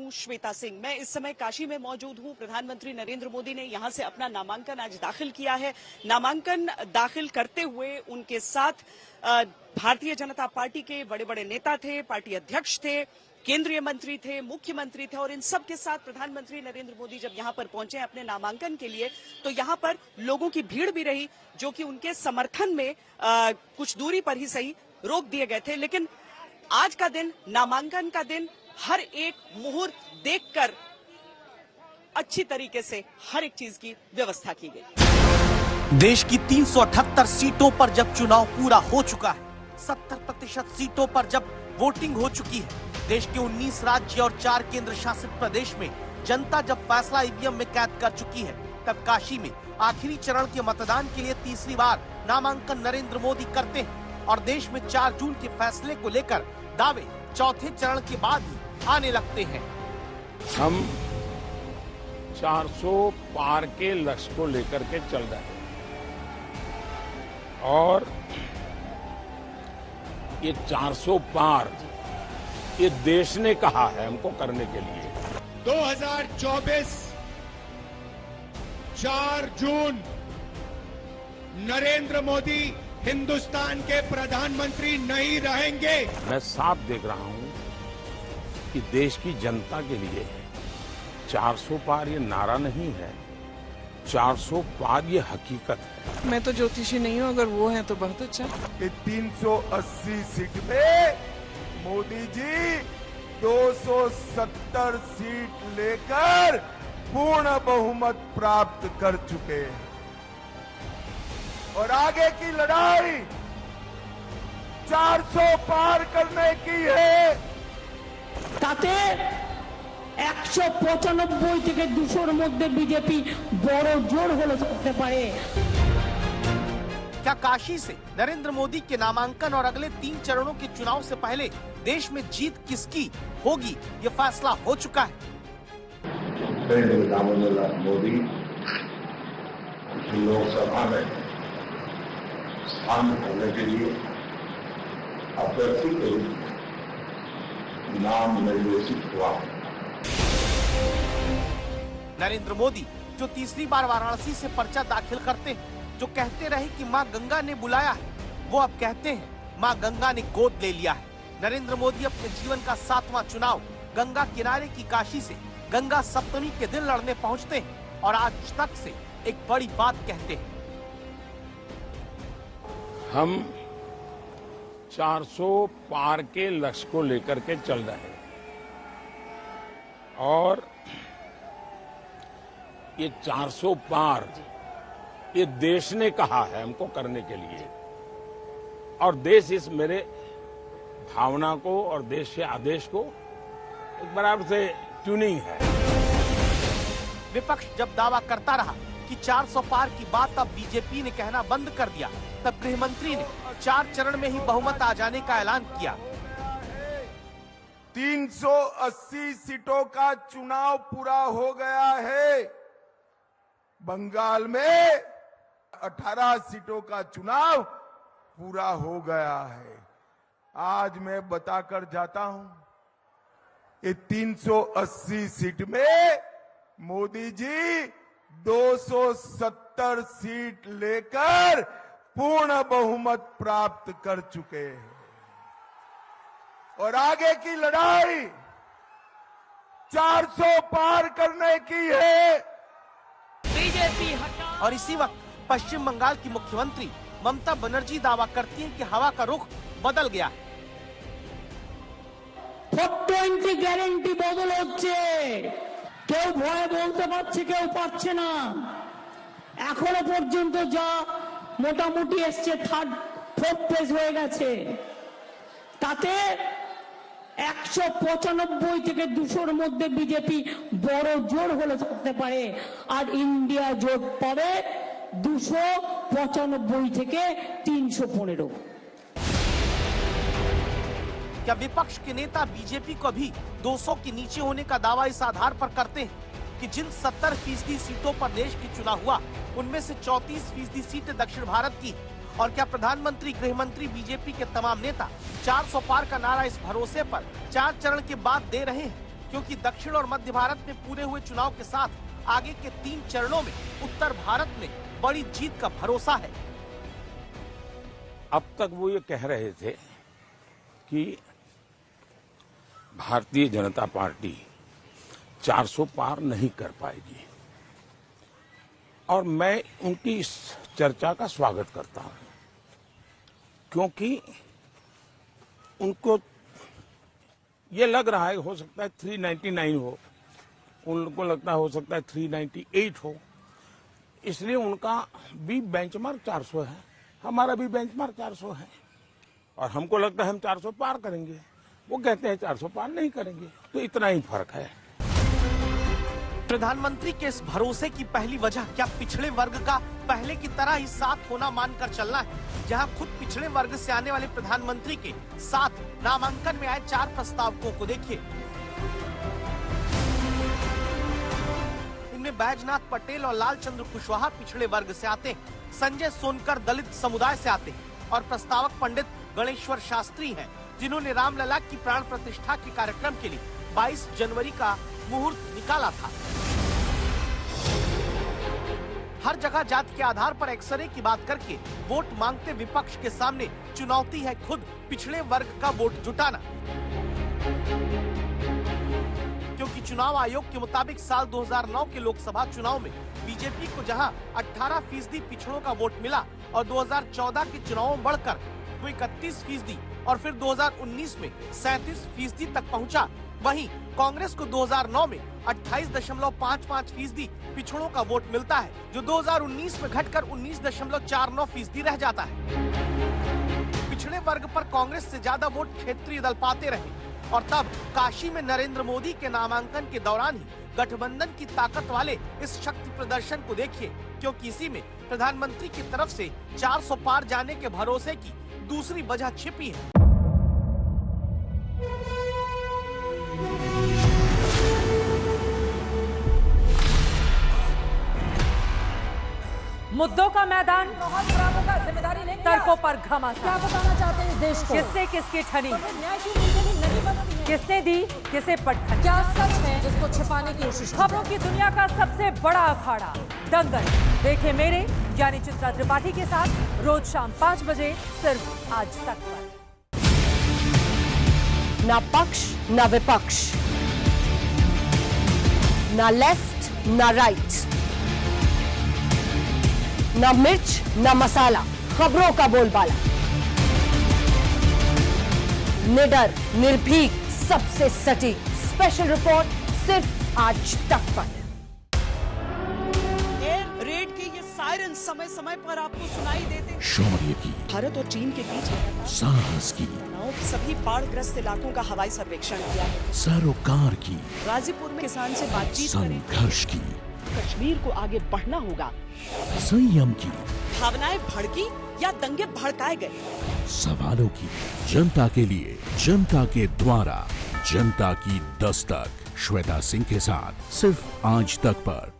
हूं श्वेता सिंह। मैं इस समय काशी में मौजूद हूं। प्रधानमंत्री नरेंद्र मोदी ने यहां से अपना नामांकन आज दाखिल किया है। नामांकन दाखिल करते हुए उनके साथ भारतीय जनता पार्टी के बड़े बड़े नेता थे, पार्टी अध्यक्ष थे, केंद्रीय मंत्री थे, मुख्यमंत्री थे और इन सब के साथ प्रधानमंत्री नरेंद्र मोदी जब यहां पर पहुंचे अपने नामांकन के लिए तो यहां पर लोगों की भीड़ भी रही जो कि उनके समर्थन में कुछ दूरी पर ही सही रोक दिए गए थे। लेकिन आज का दिन, नामांकन का दिन, हर एक मुहूर्त देखकर अच्छी तरीके से हर एक चीज की व्यवस्था की गई। देश की 378 सीटों पर जब चुनाव पूरा हो चुका है, 70% सीटों पर जब वोटिंग हो चुकी है, देश के 19 राज्य और 4 केंद्र शासित प्रदेश में जनता जब फैसला ईवीएम में कैद कर चुकी है, तब काशी में आखिरी चरण के मतदान के लिए तीसरी बार नामांकन नरेंद्र मोदी करते हैं और देश में 4 जून के फैसले को लेकर दावे चौथे चरण के बाद ही आने लगते हैं। हम 400 पार के लक्ष्य को लेकर के चल रहे हैं और ये 400 पार ये देश ने कहा है हमको करने के लिए। 2024 4 जून नरेंद्र मोदी हिंदुस्तान के प्रधानमंत्री नहीं रहेंगे। मैं साफ देख रहा हूं कि देश की जनता के लिए 400 पार ये नारा नहीं है, 400 पार ये हकीकत है। मैं तो ज्योतिषी नहीं हूं, अगर वो है तो बहुत अच्छा। कि 380 सीट में मोदी जी 270 सीट लेकर पूर्ण बहुमत प्राप्त कर चुके हैं और आगे की लड़ाई 400 पार करने की है। তাতে 195 থেকে 200-র মধ্যে বিজেপি বড় জোর হলে করতে পারে। क्या काशी से नरेंद्र मोदी के नामांकन और अगले 3 चरणों के चुनाव से पहले देश में जीत किसकी होगी, ये फैसला हो चुका है। मोदी लोकसभा में स्थान करने के लिए अभ्यर्थी के नाम निर्देशित हुआ। नरेंद्र मोदी जो तीसरी बार वाराणसी से पर्चा दाखिल करते हैं, जो कहते रहे कि मां गंगा ने बुलाया है, वो अब कहते हैं मां गंगा ने गोद ले लिया है। नरेंद्र मोदी अपने जीवन का 7वां चुनाव गंगा किनारे की काशी से गंगा सप्तमी के दिन लड़ने पहुंचते हैं और आज तक से एक बड़ी बात कहते हैं। हम 400 पार के लक्ष्य को लेकर के चल रहे हैं और ये 400 पार ये देश ने कहा है हमको करने के लिए और देश इस मेरे भावना को और देश के आदेश को एक बराबर से ट्यूनिंग है। विपक्ष जब दावा करता रहा कि 400 पार की बात अब बीजेपी ने कहना बंद कर दिया, तब गृह मंत्री ने 4 चरण में ही बहुमत आ जाने का ऐलान किया। 380 सीटों का चुनाव पूरा हो गया है। बंगाल में 18 सीटों का चुनाव पूरा हो गया है। आज मैं बताकर जाता हूं, ये 380 सीट में मोदी जी 270 सीट लेकर पूर्ण बहुमत प्राप्त कर चुके हैं और आगे की लड़ाई 400 पार करने की है। बीजेपी और इसी वक्त पश्चिम बंगाल की मुख्यमंत्री ममता बनर्जी दावा करती हैं कि हवा का रुख बदल गया है। 420 গ্যারান্টি বদল হচ্ছে, কেউ ভয়ে বলতে পারছে, কেউ পারছে না। এখনো পর্যন্ত যা মোটামুটি এসছে 4th পেজ হয়ে গেছে, তাতে 195 থেকে 200-র মধ্যে বিজেপি বড় জোর হলে করতে পারে আর ইন্ডিয়া জোট পাবে 295 থেকে 315। क्या विपक्ष के नेता बीजेपी को भी 200 के नीचे होने का दावा इस आधार पर करते हैं कि जिन 70% सीटों पर देश की चुनाव हुआ, उनमें से 34% सीटें दक्षिण भारत की। और क्या प्रधानमंत्री, गृह मंत्री, बीजेपी के तमाम नेता 400 पार का नारा इस भरोसे पर 4 चरण के बाद दे रहे हैं क्योंकि दक्षिण और मध्य भारत में पूरे हुए चुनाव के साथ आगे के 3 चरणों में उत्तर भारत में बड़ी जीत का भरोसा है। अब तक वो ये कह रहे थे कि भारतीय जनता पार्टी 400 पार नहीं कर पाएगी, और मैं उनकी इस चर्चा का स्वागत करता हूं, क्योंकि उनको ये लग रहा है हो सकता है 399 हो, उनको लगता है हो सकता है 398 हो, इसलिए उनका भी बेंचमार्क 400 है, हमारा भी बेंचमार्क 400 है, और हमको लगता है हम 400 पार करेंगे, वो कहते हैं 400 पार नहीं करेंगे, तो इतना ही फर्क है। प्रधानमंत्री के इस भरोसे की पहली वजह क्या पिछड़े वर्ग का पहले की तरह ही साथ होना मानकर चलना है, जहां खुद पिछड़े वर्ग से आने वाले प्रधानमंत्री के साथ नामांकन में आए 4 प्रस्तावकों को देखिए। इनमें बैजनाथ पटेल और लालचंद्र कुशवाहा पिछड़े वर्ग से आते हैं, संजय सोनकर दलित समुदाय से आते हैं, और प्रस्तावक पंडित गणेश्वर शास्त्री हैं, जिन्होंने रामलला की प्राण प्रतिष्ठा के कार्यक्रम के लिए 22 जनवरी का मुहूर्त निकाला था। हर जगह जाति के आधार पर एक्सरे की बात करके वोट मांगते विपक्ष के सामने चुनौती है खुद पिछड़े वर्ग का वोट जुटाना, क्योंकि चुनाव आयोग के मुताबिक साल 2009 के लोकसभा चुनाव में बीजेपी को जहां 18% पिछड़ों का वोट मिला और 2014 के चुनावों में बढ़कर वो 31% और फिर 2019 में 37% तक पहुंचा, वहीं कांग्रेस को 2009 में 28.55% पिछड़ों का वोट मिलता है, जो 2019 में घटकर 19.49% रह जाता है। पिछड़े वर्ग पर कांग्रेस से ज्यादा वोट क्षेत्रीय दल पाते रहे, और तब काशी में नरेंद्र मोदी के नामांकन के दौरान ही गठबंधन की ताकत वाले इस शक्ति प्रदर्शन को देखिए, क्योंकि इसी में प्रधानमंत्री की तरफ से 400 पार जाने के भरोसे की दूसरी वजह छिपी है। मुद्दों का मैदान, तर्कों पर घमासान। क्या बताना चाहते हैं इस देश को? किससे किसकी ठनी, किसने दी किसे पटखनी, क्या सच है जिसको छिपाने की कोशिश। खबरों की दुनिया का सबसे बड़ा अखाड़ा दंगल देखे मेरे यानी चित्रा त्रिपाठी के साथ रोज शाम 5 बजे सिर्फ आज तक पर। ना पक्ष ना विपक्ष, ना लेफ्ट ना राइट, ना मिर्च ना मसाला, खबरों का बोलबाला, निडर निर्भीक सबसे सटीक स्पेशल रिपोर्ट सिर्फ आज तक पर। एयर रेड के ये सायरन समय समय पर आपको सुनाई देते हैं। शौर्य की, भारत और चीन के बीच साहस की, सभी बाढ़ग्रस्त इलाकों का हवाई सर्वेक्षण किया है। सरोकार की, गाजीपुर में किसान से बातचीत करें। संघर्ष की, कश्मीर को आगे बढ़ना होगा। संयम की, भावनाएं भड़की या दंगे भड़काए गए, सवालों की, जनता के लिए, जनता के द्वारा, जनता की दस्तक। श्वेता सिंह के साथ सिर्फ आज तक पर।